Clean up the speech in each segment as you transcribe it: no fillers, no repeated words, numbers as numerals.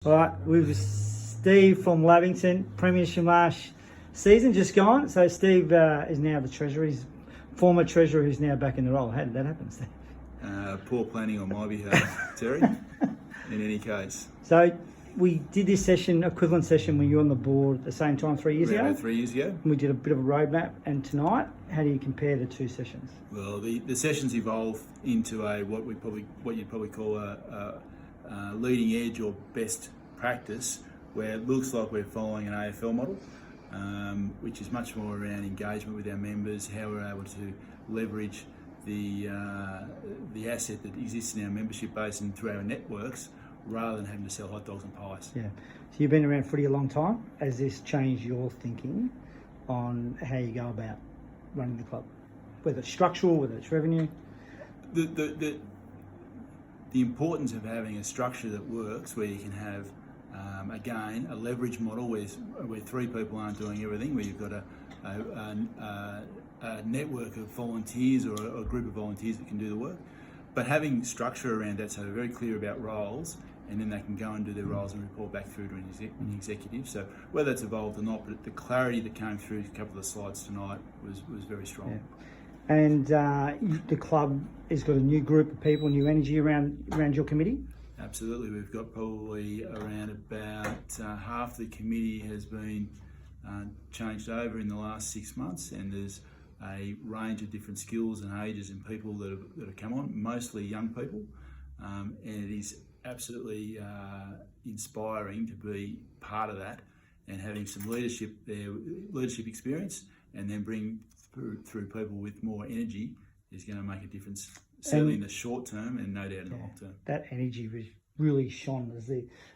All right, we've Steve from Lavington, Premiership last season just gone. So Steve is now the treasurer. He's former treasurer who's now back in the role. How did that happen, Steve? Poor planning on my behalf, Terry, in any case. So we did this session, equivalent session, when you were on the board at the same time 3 years ago. About 3 years ago. And we did a bit of a roadmap. And tonight, how do you compare the two sessions? Well, the sessions evolved into what you'd probably call a leading edge or best practice, where it looks like we're following an AFL model, which is much more around engagement with our members, how we're able to leverage the asset that exists in our membership base and through our networks, rather than having to sell hot dogs and pies. Yeah. So you've been around footy a long time. Has this changed your thinking on how you go about running the club, whether it's structural, whether it's revenue? The importance of having a structure that works, where you can have again a leverage model where three people aren't doing everything, where you've got a network of volunteers or a group of volunteers that can do the work, but having structure around that, so they're very clear about roles, and then they can go and do their roles and report back through to an executive. So whether that's evolved or not, but the clarity that came through a couple of the slides tonight was very strong. Yeah. And the club has got a new group of people, new energy around your committee? Absolutely. We've got probably around about half the committee has been changed over in the last 6 months, and there's a range of different skills and ages and people that have come on, mostly young people, and it is absolutely inspiring to be part of that and having some leadership experience, and then bring through people with more energy is going to make a difference, certainly in the short term and no doubt in the long term. That energy was really shone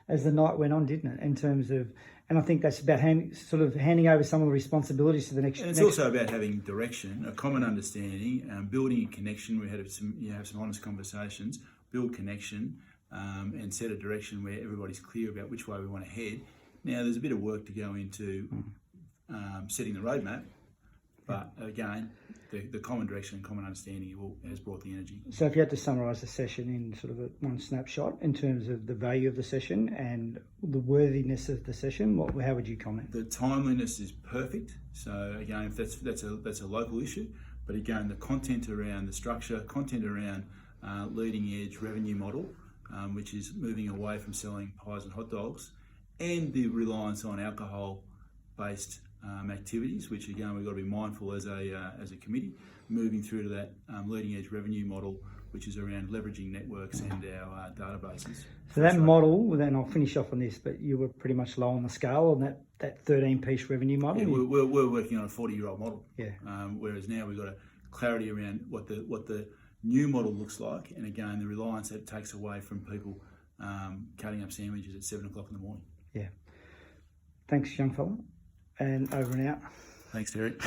as the night went on, didn't it? In terms of, and I think that's about handing over some of the responsibilities to the next. And it's also about having direction, a common understanding, building a connection. We had have some honest conversations, build connection, and set a direction where everybody's clear about which way we want to head. Now, there's a bit of work to go into setting the roadmap. But again, the common direction and common understanding has brought the energy. So if you had to summarise the session in sort of one snapshot in terms of the value of the session and the worthiness of the session, how would you comment? The timeliness is perfect. So again, if that's a local issue, but again, the content around the structure, content around leading edge revenue model, which is moving away from selling pies and hot dogs, and the reliance on alcohol-based activities, which again we've got to be mindful as a committee, moving through to that leading edge revenue model, which is around leveraging networks and our databases. So that model, then I'll finish off on this, but you were pretty much low on the scale on that 13-piece revenue model. Yeah, we're working on a 40-year-old model. Yeah. Whereas now we've got a clarity around what the new model looks like, and again the reliance that it takes away from people cutting up sandwiches at 7 o'clock in the morning. Yeah. Thanks, young fella. And over and out. Thanks, Terry.